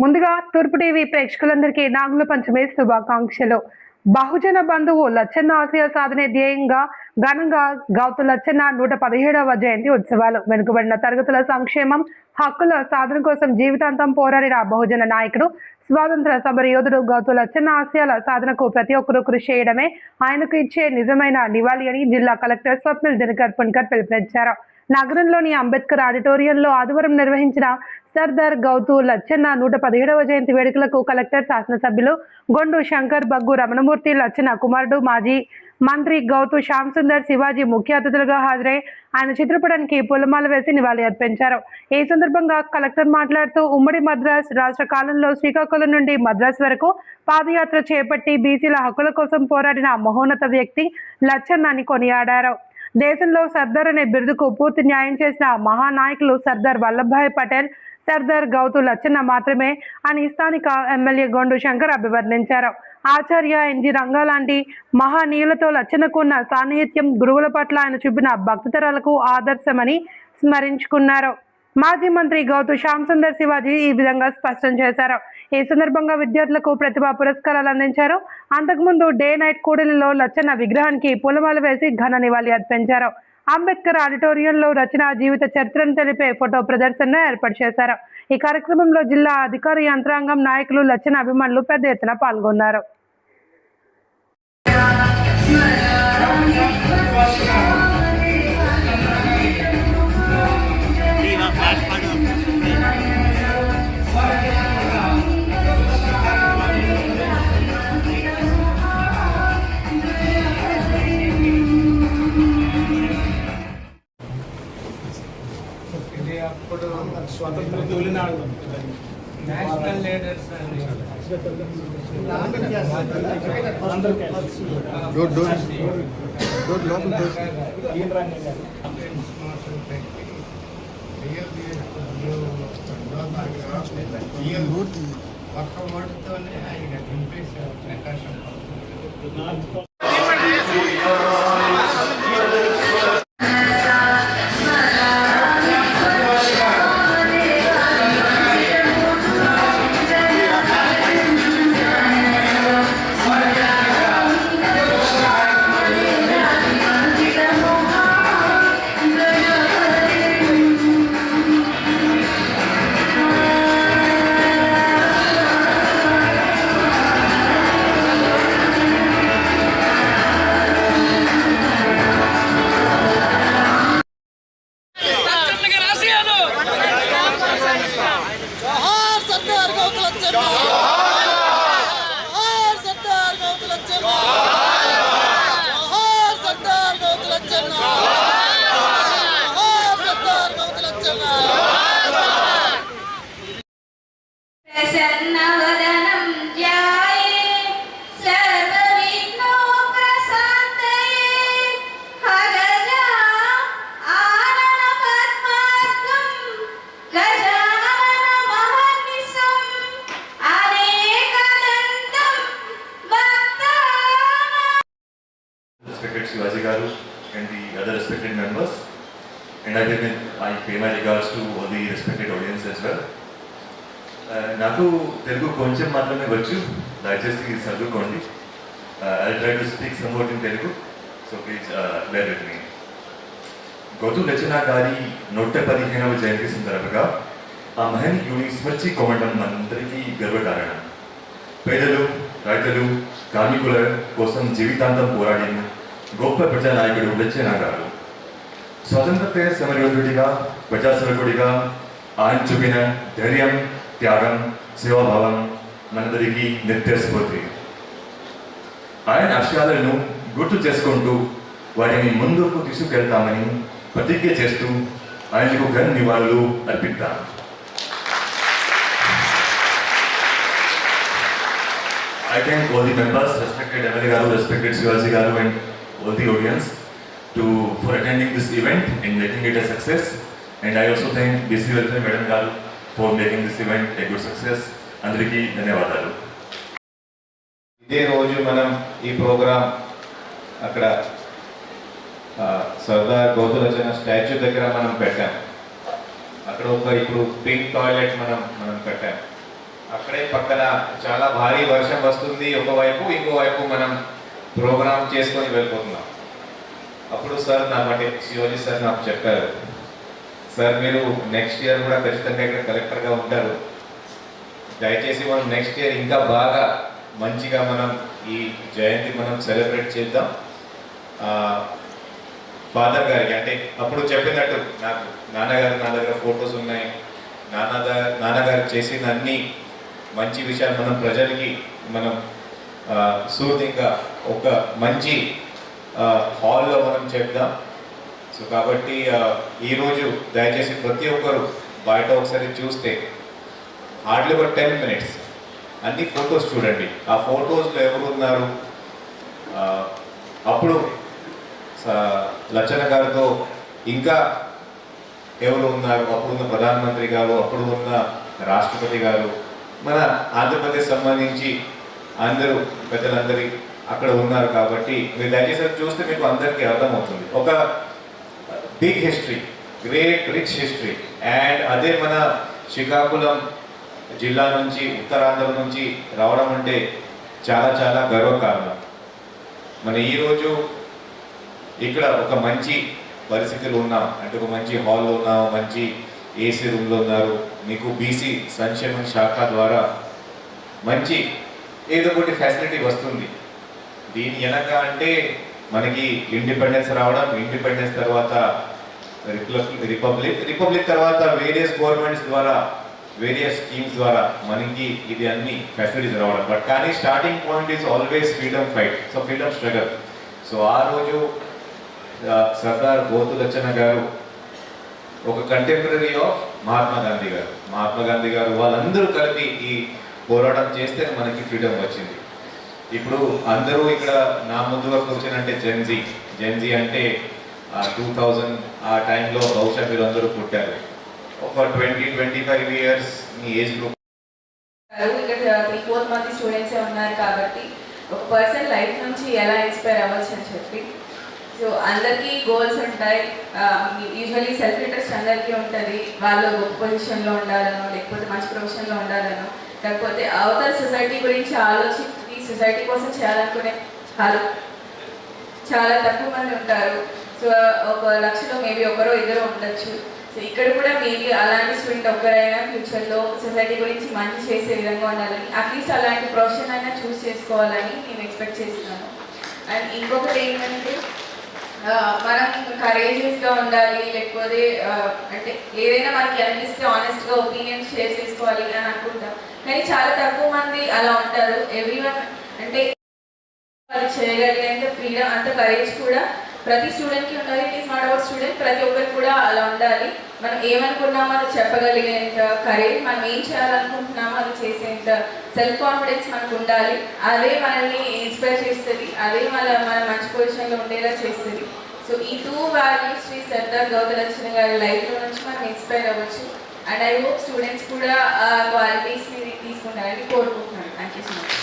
ముందుగా తూర్పు టీవీ ప్రేక్షకులందరికీ నాగుల పంచమి శుభాకాంక్షలు. బహుజన బంధువు లచ్చన్న ఆశయ సాధనే ధ్యేయంగా ఘనంగా గౌతు లచ్చన్న 117వ జయంతి ఉత్సవాలు. వెనుకబడిన తరగతుల సంక్షేమం, హక్కుల సాధన కోసం జీవితాంతం పోరాడిన బహుజన నాయకుడు, స్వాతంత్ర సమర యోధుడు గౌతు లచ్చన్న ఆశయాల సాధనకు ప్రతి ఒక్కరూ కృషి చేయడమే ఆయనకు ఇచ్చే నిజమైన నివాళి అని జిల్లా కలెక్టర్ స్వప్నిల్ దినకర్ పుణ్కర్ పిలుపునిచ్చారు. నగరంలోని అంబేద్కర్ ఆడిటోరియంలో ఆదివారం నిర్వహించిన సర్దార్ గౌతు లచ్చన్న 117వ జయంతి వేడుకలకు కలెక్టర్, శాసనసభ్యులు గొండు శంకర్, బగ్గు రమణమూర్తి, లచ్చన్న కుమారుడు, మాజీ మంత్రి గౌతు శ్యామ్ సుందర్ శివాజీ ముఖ్య అతిథులుగా హాజరై ఆయన చిత్రపటానికి పూలమాల వేసి నివాళి అర్పించారు. ఈ సందర్భంగా కలెక్టర్ మాట్లాడుతూ ఉమ్మడి మద్రాస్ రాష్ట్ర కాలంలో శ్రీకాకుళం నుండి మద్రాస్ వరకు పాదయాత్ర చేపట్టి బీసీల హక్కుల కోసం పోరాడిన మహోన్నత వ్యక్తి లచ్చన్న అని కొనియాడారు. దేశంలో సర్దార్ అనే బిరుదుకు పూర్తి న్యాయం చేసిన మహానాయకులు సర్దార్ వల్లభాయ్ పటేల్, సర్దార్ గౌతు లచ్చన్న మాత్రమే అని స్థానిక ఎమ్మెల్యే గొండు శంకర్ అభివర్ణించారు. ఆచార్య ఎన్జి రంగా లాంటి మహానీయులతో లచ్చన్నకు ఉన్న సాన్నిహిత్యం, గురువుల పట్ల ఆయన చూపిన భక్తితరాలకు ఆదర్శమని స్మరించుకున్నారు. మాజీ మంత్రి గౌతు శ్యామ్ సుందర్ శివాజీ ఈ విధంగా స్పష్టం చేశారు. ఈ సందర్భంగా విద్యార్థులకు ప్రతిభా పురస్కారాలు అందించారు. అంతకుముందు డే నైట్ కూడలిలో లచ్చన్న విగ్రహానికి పూలమాల వేసి ఘన నివాళి అర్పించారు. అంబేద్కర్ ఆడిటోరియంలో రచన జీవిత చరిత్రను తెలిపే ఫోటో ప్రదర్శనను ఏర్పాటు చేశారు. ఈ కార్యక్రమంలో జిల్లా అధికార యంత్రాంగం, నాయకులు, లచ్చన్న అభిమానులు పెద్ద ఎత్తున పాల్గొన్నారు. అప్పుడు స్వాతంత్ర తొలినాడు నేషనల్ లీడర్స్ ఒక్క ఓటుతోనే ఆయన దింపేశారు ప్రకాశం. Shivaji Garu and the other respected members, and I pay my regards to all the respected audience as well. నాకు తెలుగు కొంచెం మాత్రమే వచ్చు, దయచేసి చదువుకోండి. I'll try to speak somewhat in Telugu, so please bear with me. Gouthu Lachanna గారి 115వ జయంతి సందర్భంగా ఆ మహనీయుని స్మరించుకోవడం మనందరికీ గర్వకారణం. పేదలు, రైతులు, కార్మికుల కోసం జీవితాంతం పోరాడిన గొప్ప ప్రజానాయకుడు లచ్చన్న గారు. స్వాతంత్ర సమరయోధుడిగా, ప్రజాసేవకుడిగా ఆయన చూపిన ధైర్యం, త్యాగం, సేవాభావం మనందరికీ నిత్యస్ఫూర్తి. ఆయన ఆశయాలను గుర్తు చేసుకుంటూ వాటిని ముందుకు తీసుకెళ్తామని ప్రతిజ్ఞ చేస్తూ ఆయనకు ఘన నివాళులు అర్పిద్దాం. I thank all the members, respected MLA Garu, respected Shivaji Garu, and all the audience for attending this event and making it a success. And I also thank BC Welfare Madam Garu for making this event a good success. Andariki ధన్యవాదాలు. ఇదే రోజు మనం ఈ programme అక్కడ Sardar Gouthu Lachanna statue దగ్గర మనం పెట్టాం. అక్కడ ఇప్పుడు పింక్ టాయిలెట్ మనం కట్టాం. అక్కడే పక్కన చాలా భారీ వర్షం వస్తుంది ఒకవైపు, ఇంకోవైపు మనం ప్రోగ్రామ్ చేసుకొని వెళ్ళిపోతున్నాం. అప్పుడు సార్ అంటే శివాజీ సార్ నాకు చెప్పారు, సార్ మీరు నెక్స్ట్ ఇయర్ కూడా ఖచ్చితంగా ఇక్కడ కలెక్టర్గా ఉంటారు, దయచేసి మనం నెక్స్ట్ ఇయర్ ఇంకా బాగా మంచిగా మనం ఈ జయంతి మనం సెలబ్రేట్ చేద్దాం. ఫాదర్ గారికి అంటే అప్పుడు చెప్పినట్టు నాకు నాన్నగారు నా దగ్గర ఫొటోస్ ఉన్నాయి, నాన్నగారు చేసిన అన్ని మంచి విషయాలు మనం ప్రజలకి మనం సూర్తిగా ఒక మంచి హాల్లో మనం చెప్దాం. సో కాబట్టి ఈరోజు దయచేసి ప్రతి ఒక్కరు బయట ఒకసారి చూస్తే హార్డ్లీ ఒక 10 minutes అన్ని ఫొటోస్ చూడండి. ఆ ఫొటోస్లో ఎవరు ఉన్నారు, అప్పుడు లచ్చన్న గారితో ఇంకా ఎవరు ఉన్నారు, అప్పుడు ఉన్న ప్రధానమంత్రి గారు, అప్పుడు ఉన్న రాష్ట్రపతి గారు, మన ఆంధ్రప్రదేశ్ సంబంధించి అందరూ పెద్దలందరి అక్కడ ఉన్నారు. కాబట్టి మీరు దయచేసి చూస్తే మీకు అందరికీ అర్థమవుతుంది. ఒక big history, great rich history. And అదే మన శ్రీకాకుళం జిల్లా నుంచి, ఉత్తరాంధ్ర నుంచి రావడం అంటే చాలా చాలా గర్వకారణం. మన ఈరోజు ఇక్కడ ఒక మంచి పరిస్థితులు ఉన్నాం, అంటే ఒక మంచి హాల్లో ఉన్నాం, మంచి ఏసీ రూమ్లో ఉన్నారు. మీకు బీసీ సంక్షేమ శాఖ ద్వారా మంచి ఏదో ఒకటి ఫెసిలిటీ వస్తుంది. దీని వెనక అంటే మనకి ఇండిపెండెన్స్ రావడం, ఇండిపెండెన్స్ తర్వాత రిపబ్లిక్ తర్వాత వేరియస్ గవర్నమెంట్స్ ద్వారా, వేరియస్ స్కీమ్స్ ద్వారా మనకి ఇది అన్ని ఫెసిలిటీస్ రావడం. బట్ కానీ starting point is always freedom fight, so freedom struggle. So ఆ రోజు సర్దార్ బోతు లచ్చన్న గారు ఒక కంటెంపరీ ఆఫ్ మహాత్మా గాంధీ గారు వాళ్ళందరూ కలిపి ఈ పోరాటం చేస్తే మనకి ఫ్రీడమ్ వచ్చింది. ఇప్పుడు అందరూ ఇక్కడ నా ముందుగా కూర్చొనంటే జెన్జీ అంటే 2000 ఆ టైంలో బహుశా మీరు అందరూ పుట్టారు. ఒక 20-25 years మీ ఏజ్ గ్రూప్. ఇక్కడ 3-4 మంది స్టూడెంట్స్ ఉన్నారు కాబట్టి ఒక పర్సన్ లైఫ్ నుంచి ఎలా ఇన్స్పైర్ అవ్వచ్చు అని చెప్పి, సో అందరికీ గోల్స్ ఉంటాయి. యూజువల్లీ సెల్ఫ్ ఇంట్రెస్ట్ అందరికీ ఉంటుంది, వాళ్ళు గొప్ప పొజిషన్లో ఉండాలనో లేకపోతే మంచి ప్రొఫెషన్లో ఉండాలనో, లేకపోతే అవతల సొసైటీ గురించి ఆలోచించి సొసైటీ కోసం చేయాలనుకునే వాళ్ళు చాలా తక్కువ మంది ఉంటారు. సో 1,00,000లో మేబీ ఒకరో ఇద్దరు ఉండొచ్చు. సో ఇక్కడ కూడా మేబీ అలాంటి స్టూడెంట్ ఒక్కరైనా ఫ్యూచర్లో సొసైటీ గురించి మంచి చేసే విధంగా ఉండాలని, అట్లీస్ట్ అలాంటి ప్రొఫెషన్ అయినా చూస్ చేసుకోవాలని నేను ఎక్స్పెక్ట్ చేస్తున్నాను. అండ్ ఇంకొకటి ఏంటంటే మనం కరేజియస్గా ఉండాలి, లేకపోతే అంటే ఏదైనా మనకి అనిపిస్తే ఆనెస్ట్గా ఒపీనియన్ షేర్ చేసుకోవాలి అని అనుకుంటాం. కానీ చాలా తక్కువ మంది అలా ఉంటారు. ఎవ్రీవన్ అంటే వాళ్ళు చేయగలిగేంత ఫ్రీడమ్, అంత కరేజ్ కూడా ప్రతి స్టూడెంట్కి ఉండాలి. It is not about student, ప్రతి ఒక్కరికి కూడా అలా ఉండాలి. మనం ఏమనుకున్నామో అది చెప్పగలిగేంత కరేజ్, మనం ఏం చేయాలనుకుంటున్నామో అది చేసేంత సెల్ఫ్ కాన్ఫిడెన్స్ మనకు ఉండాలి. అదే మనల్ని ఇన్స్పైర్ చేస్తుంది, అదే మన మంచి పొజిషన్లో ఉండేలా చేస్తుంది. సో ఈ 2 values శ్రీ సర్దార్ గౌతు లచ్చన్న గారి లైఫ్లో నుంచి మనం ఇన్స్పైర్ అవ్వచ్చు. అండ్ ఐ హోప్ స్టూడెంట్స్ కూడా ఆ క్వాలిటీస్ని తీసుకుంటారని కోరుకుంటున్నాను. Thank you so much.